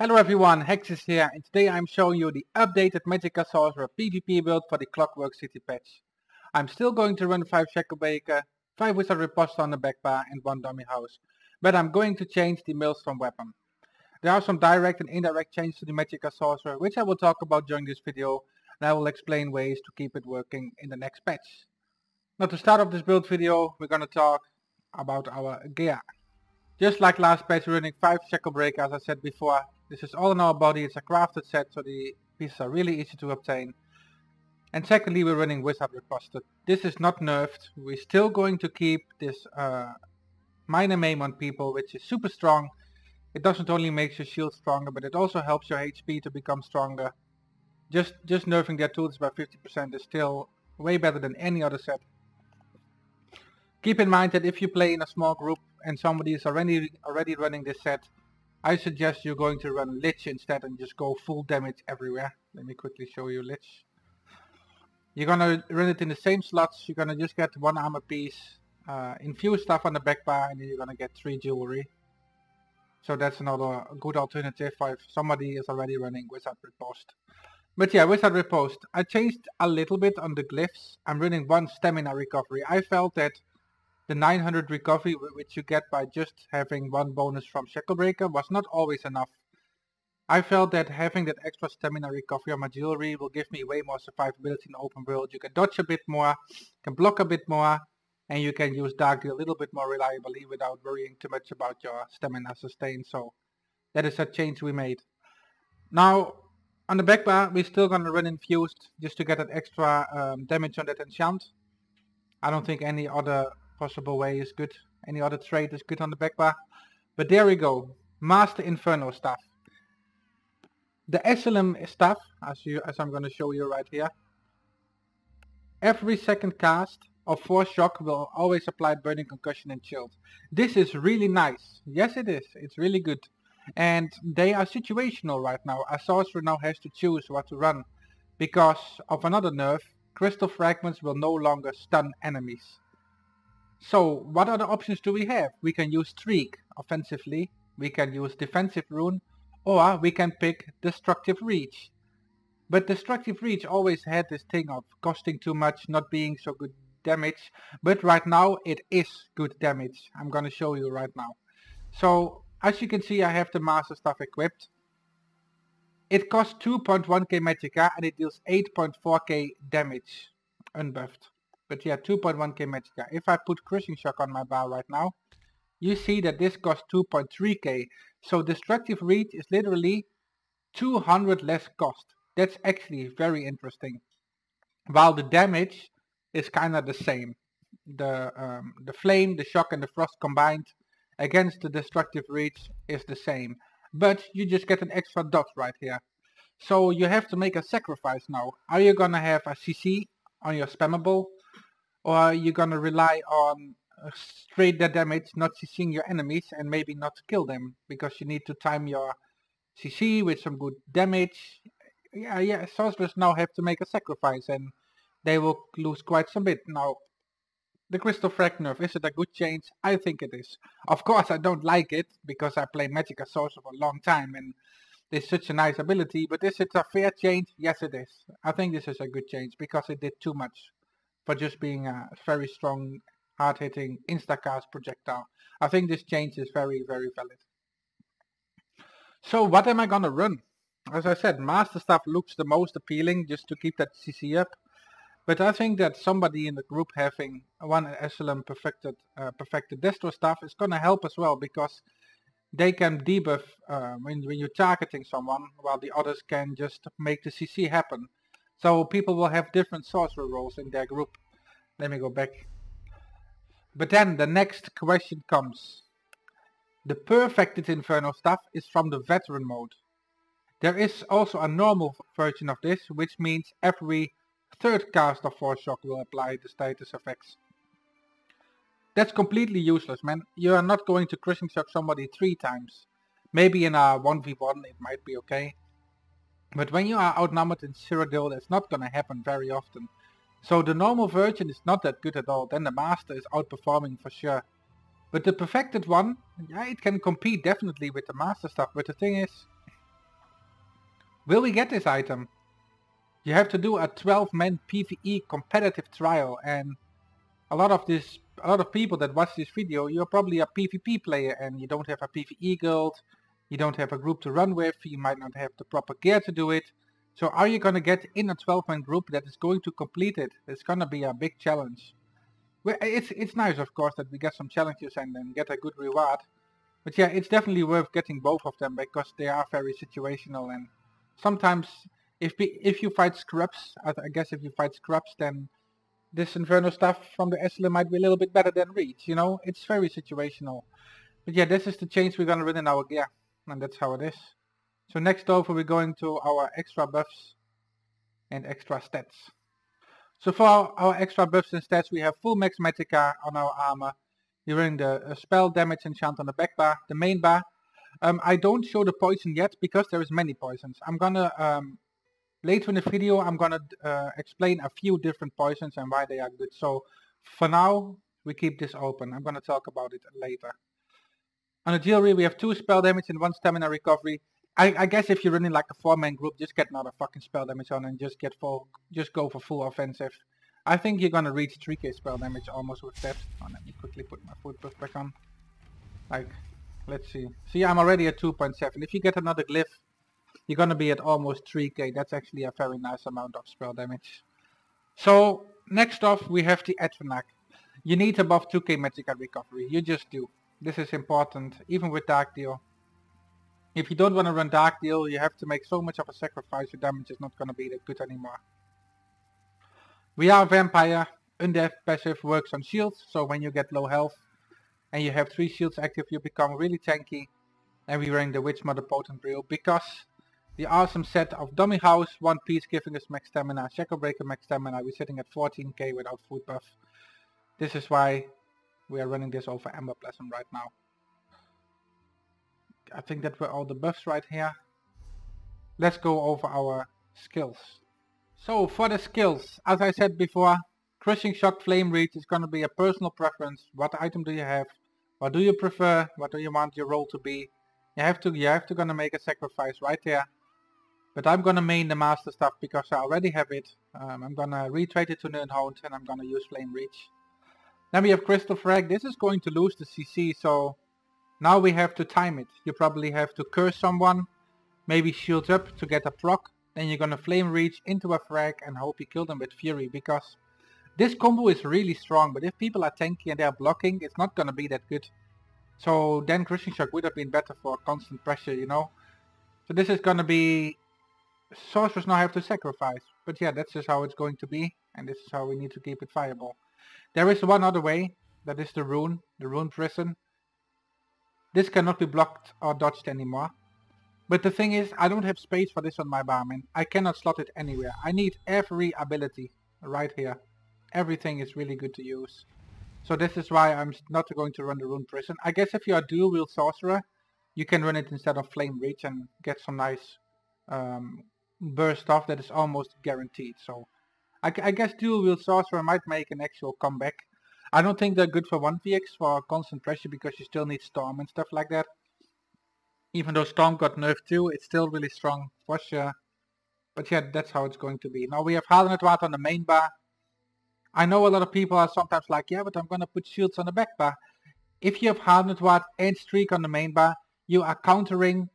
Hello everyone, Hexys here, and today I'm showing you the updated Magicka Sorcerer PvP build for the Clockwork city patch. I'm still going to run 5 Shacklebreaker, 5 Wizard Riposte on the backbar and 1 Domihaus, but I'm going to change the Maelstrom weapon. There are some direct and indirect changes to the Magicka Sorcerer, which I will talk about during this video, and I will explain ways to keep it working in the next patch. Now to start off this build video, we're gonna talk about our gear. Just like last patch, we're running 5 Shacklebreaker as I said before. This is all in our body, it's a crafted set, so the pieces are really easy to obtain. And secondly, we're running Wizard Riposte. This is not nerfed, we're still going to keep this minor maim on people, which is super strong. It doesn't only make your shield stronger, but it also helps your HP to become stronger. Just nerfing their tools by 50% is still way better than any other set. Keep in mind that if you play in a small group and somebody is already running this set, I suggest you're going to run Lich instead and just go full damage everywhere. Let me quickly show you Lich. You're gonna run it in the same slots, you're gonna just get 1 armor piece, infuse stuff on the backbar, and then you're gonna get 3 jewelry. So that's another good alternative if somebody is already running Wizard Riposte. But yeah, Wizard Riposte. I changed a little bit on the glyphs. I'm running 1 stamina recovery. I felt that the 900 recovery which you get by just having 1 bonus from Shacklebreaker was not always enough. I felt that having that extra stamina recovery on my jewelry will give me way more survivability in open world. You can dodge a bit more, can block a bit more, and you can use Dark Deal a little bit more reliably without worrying too much about your stamina sustain. So that is a change we made. Now on the backbar we're still gonna run infused just to get that extra damage on that enchant. I don't think any other possible way is good. Any other trait is good on the backbar. But there we go. Master Inferno stuff. The Asylum stuff, as I'm going to show you right here. Every second cast of Force Shock will always apply Burning Concussion and Chilled. This is really nice. Yes it is. It's really good. And they are situational right now. A sorcerer now has to choose what to run. Because of another nerf, Crystal Fragments will no longer stun enemies. So what other options do we have? We can use Streak offensively, we can use Defensive Rune, or we can pick Destructive Reach. But Destructive Reach always had this thing of costing too much, not being so good damage, but right now it is good damage. I'm gonna show you right now. So as you can see, I have the Master Stuff equipped. It costs 2.1k Magicka and it deals 8.4k damage unbuffed. But yeah, 2.1k Magicka. If I put Crushing Shock on my bar right now, you see that this costs 2.3k. So Destructive Reach is literally 200 less cost. That's actually very interesting. While the damage is kinda the same. The Flame, the Shock and the Frost combined against the Destructive Reach is the same. But you just get an extra dot right here. So you have to make a sacrifice now. Are you gonna have a CC on your spammable? Or are you gonna rely on straight dead damage, not CCing your enemies and maybe not kill them? Because you need to time your CC with some good damage. Yeah, sorcerers now have to make a sacrifice and they will lose quite some bit. Now, the Crystal Frag nerf, is it a good change? I think it is. Of course I don't like it, because I play Magicka Sorcerer for a long time and it's such a nice ability, but is it a fair change? Yes it is. I think this is a good change, because it did too much for just being a very strong, hard-hitting, instacast projectile. I think this change is very, very valid. So what am I gonna run? As I said, Master Stuff looks the most appealing, just to keep that CC up. But I think that somebody in the group having 1 Asylum perfected Destro stuff is gonna help as well, because they can debuff when you're targeting someone, while the others can just make the CC happen. So people will have different sorcerer roles in their group. Let me go back. But then the next question comes. The perfected Inferno stuff is from the veteran mode. There is also a normal version of this, which means every 3rd cast of Force Shock will apply the status effects. That's completely useless, man. You are not going to Crushing Shock somebody 3 times. Maybe in a 1v1 it might be okay. But when you are outnumbered in Cyrodiil, that's not gonna happen very often. So the normal version is not that good at all. Then the Master is outperforming for sure. But the perfected one, yeah, it can compete definitely with the Master stuff. But the thing is, Will we get this item? You have to do a 12-man PvE competitive trial, and a lot of people that watch this video, you're probably a PvP player and you don't have a PvE guild, you don't have a group to run with, you might not have the proper gear to do it. So are you gonna get in a 12-man group that is going to complete it? It's gonna be a big challenge. Well, it's nice, of course, that we get some challenges and then get a good reward. But yeah, it's definitely worth getting both of them because they are very situational, and sometimes if you fight scrubs, I guess if you fight scrubs, then this Inferno stuff from the Asylum might be a little bit better than Reach, you know? It's very situational. But yeah, this is the change we're gonna run in our gear, and that's how it is. So next over we're going to our extra buffs and extra stats. So for our extra buffs and stats, we have full max Magicka on our armor. You're running the spell damage enchant on the back bar, the main bar. I don't show the poison yet because there is many poisons. I'm gonna later in the video I'm gonna explain a few different poisons and why they are good. So for now we keep this open. I'm gonna talk about it later. On the jewelry we have 2 spell damage and 1 stamina recovery. I guess if you're running like a 4-man group, just get another fucking spell damage on and just go for full offensive. I think you're gonna reach 3k spell damage almost with that. Oh, let me quickly put my foot buff back on. Like, let's see. See, I'm already at 2.7. If you get another glyph, you're gonna be at almost 3k. That's actually a very nice amount of spell damage. So next off we have the Advenak. You need above 2k Magicka recovery. You just do. This is important, even with Dark Deal. If you don't want to run Dark Deal, you have to make so much of a sacrifice, your damage is not going to be that good anymore. We are a vampire. Undead passive works on shields, so when you get low health and you have 3 shields active, you become really tanky. And we run the Witch Mother Potent Brew because the awesome set of Domihaus, 1 piece giving us max stamina, Shacklebreaker max stamina, we're sitting at 14k without food buff. This is why we are running this over Ember Blossom right now. I think that were all the buffs right here. Let's go over our skills. So for the skills, as I said before, Crushing Shock, Flame Reach is going to be a personal preference. What item do you have? What do you prefer? What do you want your role to be? You have to gonna make a sacrifice right there. But I'm gonna main the master stuff because I already have it. I'm gonna retrade it to Undaunted and I'm gonna use Flame Reach. Then we have Crystal Frag. This is going to lose the CC, so now we have to time it. You probably have to curse someone, maybe shield up to get a proc, then you're gonna Flame Reach into a frag and hope you kill them with Fury, because this combo is really strong, but if people are tanky and they are blocking, it's not gonna be that good. So then Crushing Shock would have been better for constant pressure, you know. So this is gonna be... Sorcerers now have to sacrifice, but yeah, that's just how it's going to be, and this is how we need to keep it viable. There is one other way, that is the Rune Prison. This cannot be blocked or dodged anymore. But the thing is, I don't have space for this on my barman. I cannot slot it anywhere. I need every ability right here. Everything is really good to use. So this is why I'm not going to run the Rune Prison. I guess if you are dual wield sorcerer, you can run it instead of Flame Reach and get some nice burst off that is almost guaranteed. So I guess dual wield sorcerer might make an actual comeback. I don't think they're good for 1vx for constant pressure because you still need Storm and stuff like that. Even though Storm got nerfed too, it's still really strong for sure. But yeah, that's how it's going to be. Now we have Hardened Water on the main bar. I know a lot of people are sometimes like, yeah, but I'm gonna put shields on the back bar. If you have Hardened Water and Streak on the main bar, you are countering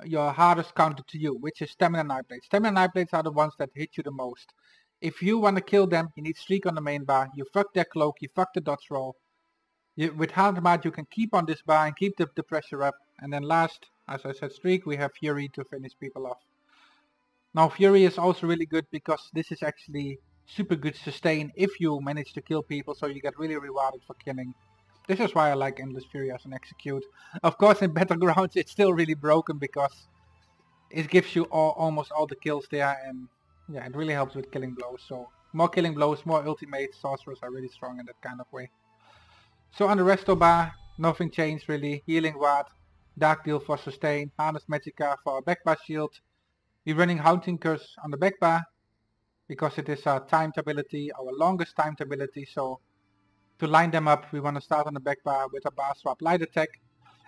your hardest counter to you, which is Stamina Nightblades. Stamina Nightblades are the ones that hit you the most. If you want to kill them, you need Streak on the main bar, you fuck their cloak, you fuck the dodge roll. With Hardened Water you can keep on this bar and keep the pressure up. And then last, as I said, Streak, we have Fury to finish people off. Now Fury is also really good because this is actually super good sustain if you manage to kill people, so you get really rewarded for killing. This is why I like Endless Fury as an execute. Of course in Battlegrounds it's still really broken because it gives you almost all the kills there, and yeah, it really helps with killing blows. So more killing blows, more ultimates, sorcerers are really strong in that kind of way. So on the resto bar, nothing changed really. Healing Ward, Dark Deal for sustain, Harness Magicka for a back bar shield. We're running Haunting Curse on the back bar because it is a timed ability, our longest timed ability. So to line them up, we want to start on the back bar with a bar swap light attack.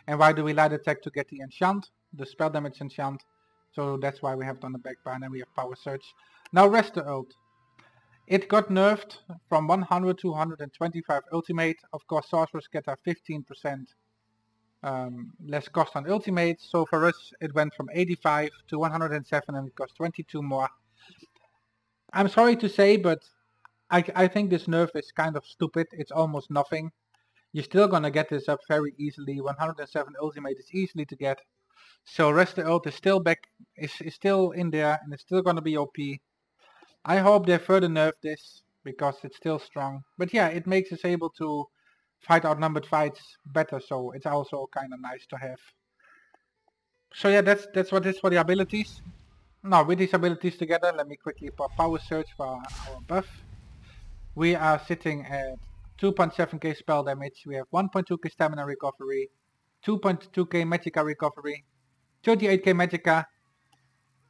And why do we light attack? To get the enchant, the spell damage enchant. So that's why we have it on the back bar, and then we have Power Surge. Now Rest the ult. It got nerfed from 100 to 125 ultimate. Of course, sorcerers get a 15% less cost on ultimate. So for us, it went from 85 to 107 and it cost 22 more. I'm sorry to say, but I think this nerf is kind of stupid. It's almost nothing. You're still gonna get this up very easily. 107 ultimate is easily to get. So Rest the ult is still back, is still in there, and it's still gonna be OP. I hope they further nerf this because it's still strong. But yeah, it makes us able to fight outnumbered fights better, so it's also kind of nice to have. So yeah, that's what it is for the abilities. Now with these abilities together, let me quickly pop Power Surge for our buff. We are sitting at 2.7k spell damage, we have 1.2k stamina recovery, 2.2k Magicka recovery, 38k Magicka.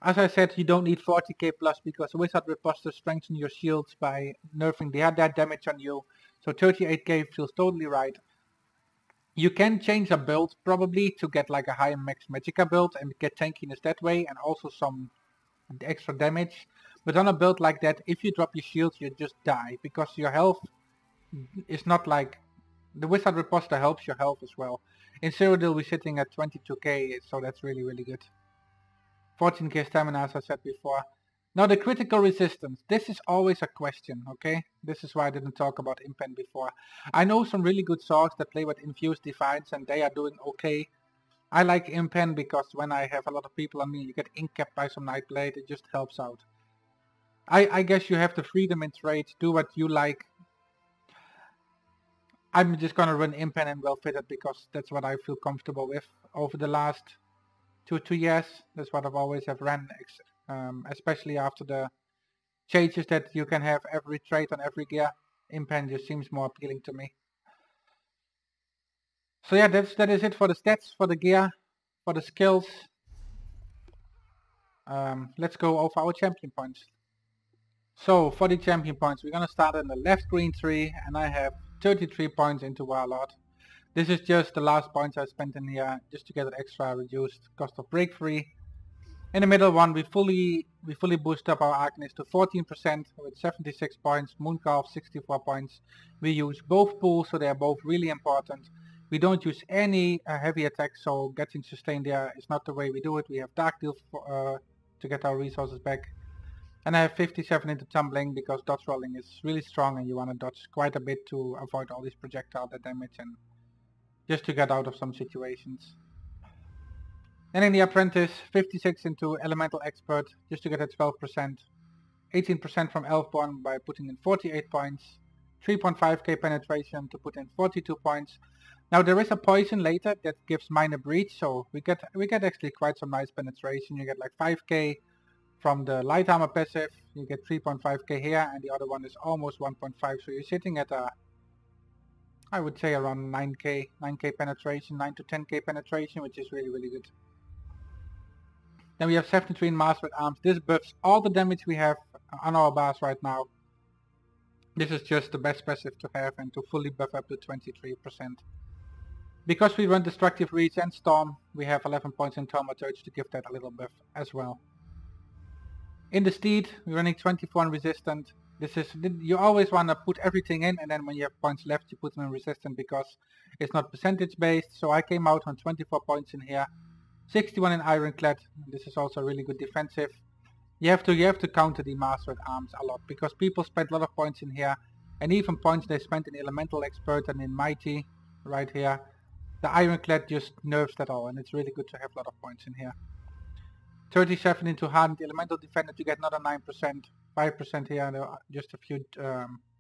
As I said, you don't need 40k plus because Wizard Riposte strengthens your shields by nerfing that damage on you. So 38k feels totally right. You can change a build probably to get like a high max Magicka build and get tankiness that way and also some extra damage. But on a build like that, if you drop your shields, you just die because your health is not like... The Wizard Riposte helps your health as well. In Cyrodiil we're sitting at 22k, so that's really good. 14k stamina as I said before. Now the critical resistance, this is always a question, okay? This is why I didn't talk about Impen before. I know some really good swords that play with Infused Defiance and they are doing okay. I like Impen because when I have a lot of people on me, you get ink-capped by some Nightblade, it just helps out. I guess you have the freedom in trade, do what you like. I'm just gonna run Impen and well fitted because that's what I feel comfortable with over the last 2 years. That's what I've always have ran, especially after the changes that you can have every trait on every gear. Impen just seems more appealing to me. So yeah, that is it for the stats, for the gear, for the skills. Let's go over our champion points. So for the champion points, we're gonna start in the left green tree, and I have 33 points into Warlord. This is just the last points I spent in here, just to get an extra reduced cost of break free. In the middle one, we fully boost up our Arcanist to 14% with 76 points, Mooncalf 64 points. We use both pools, so they are both really important. We don't use any heavy attacks, so getting sustained there is not the way we do it. We have Dark Deal to get our resources back. And I have 57 into Tumbling because dodge rolling is really strong and you want to dodge quite a bit to avoid all these projectile damage and just to get out of some situations. And in the Apprentice, 56 into Elemental Expert just to get a 12%. 18% from Elfborn by putting in 48 points. 3.5k penetration to put in 42 points. Now there is a poison later that gives minor breach, so we get actually quite some nice penetration. You get like 5k from the light armor passive, you get 3.5k here, and the other one is almost 1.5, so you're sitting at a, I would say around 9k penetration, 9 to 10k penetration, which is really good. Then we have 73 in Master with Arms. This buffs all the damage we have on our bars right now. This is just the best passive to have and to fully buff up to 23%. Because we run Destructive Reach and Storm, we have 11 points in Thaumaturge to give that a little buff as well. In the Steed, we're running 24 in Resistant. This is, you always want to put everything in, and then when you have points left you put them in Resistant because it's not percentage based. So I came out on 24 points in here. 61 in Ironclad. This is also really good defensive. You have to counter the Master at Arms a lot because people spend a lot of points in here, and even points they spent in Elemental Expert and in Mighty right here. The Ironclad just nerfs that all, and it's really good to have a lot of points in here. 37 into Hardened Elemental Defender to get another 9%, 5% here, and just a few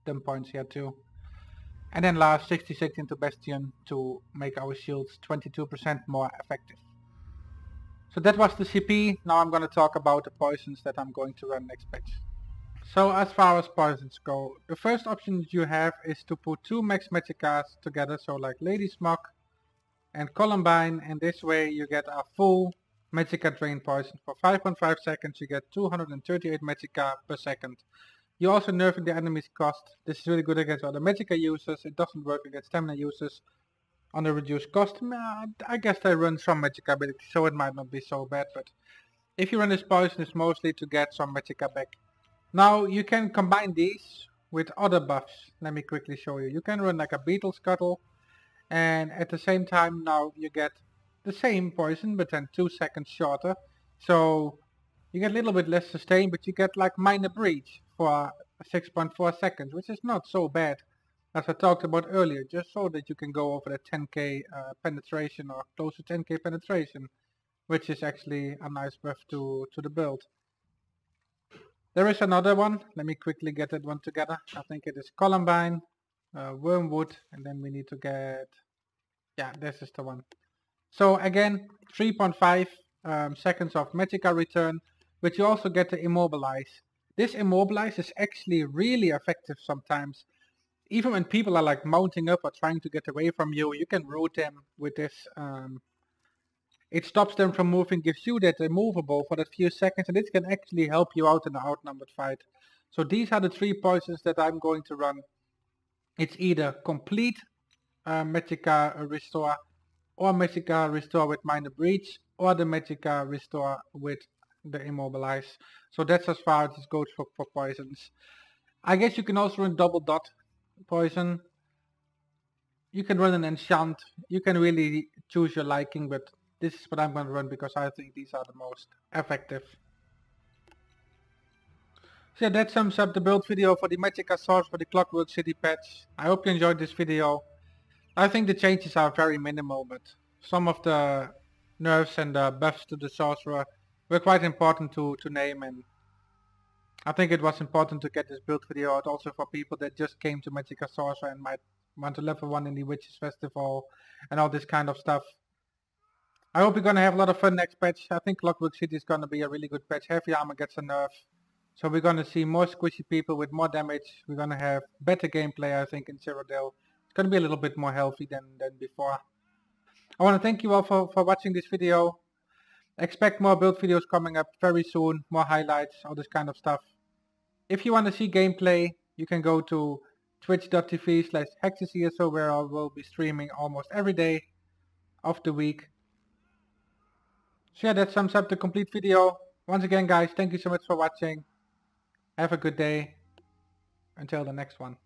dumb points here too. And then last 66 into Bastion to make our shields 22% more effective. So that was the CP. Now I'm going to talk about the poisons that I'm going to run next patch. So as far as poisons go, the first option you have is to put 2 max Magickas together, so like Lady Smock and Columbine, and this way you get a full Magicka Drain Poison. For 5.5 seconds you get 238 Magicka per second. You also nerfing the enemy's cost. This is really good against other Magicka users. It doesn't work against stamina users on a reduced cost. I guess I run some Magicka ability, so it might not be so bad, but If you run this poison, it's mostly to get some Magicka back. Now you can combine these with other buffs. Let me quickly show you. You can run like a Beetle Scuttle, and at the same time now you get the same poison but then 2 seconds shorter. So you get a little bit less sustain, but you get like minor breach for 6.4 seconds, which is not so bad, as I talked about earlier, just so that you can go over the 10k penetration or close to 10k penetration, which is actually a nice buff to the build. There is another one. Let me quickly get that one together. I think it is Columbine, Wormwood, and then we need to get, yeah, this is the one. So again, 3.5 seconds of Magicka return, but you also get the Immobilize. This Immobilize is actually really effective sometimes. Even when people are like mounting up or trying to get away from you, you can root them with this. It stops them from moving, gives you that immovable for that few seconds, and this can actually help you out in an outnumbered fight. So these are the 3 poisons that I'm going to run. It's either complete Magicka Restore, or Magicka Restore with minor breach, or the Magicka Restore with the Immobilize. So that's as far as it goes for poisons. I guess you can also run double dot poison. You can run an enchant. You can really choose your liking, but this is what I'm going to run because I think these are the most effective. So yeah, that sums up the build video for the Magicka Sorcerer for the Clockwork City patch. I hope you enjoyed this video. I think the changes are very minimal, but some of the nerfs and the buffs to the Sorcerer were quite important to name, and I think it was important to get this build video out also for people that just came to Magicka Sorcerer and might want to level 1 in the Witches Festival and all this kind of stuff. I hope you're gonna have a lot of fun next patch. I think Clockwork City is gonna be a really good patch. Heavy armor gets a nerf. So we're gonna see more squishy people with more damage. We're gonna have better gameplay, I think, in Cyrodiil. It's gonna be a little bit more healthy than before. I wanna thank you all for watching this video. Expect more build videos coming up very soon, more highlights, all this kind of stuff. If you wanna see gameplay, you can go to twitch.tv/Hexys ESO, where I will be streaming almost every day of the week. So yeah, that sums up the complete video. Once again guys, thank you so much for watching. Have a good day. Until the next one.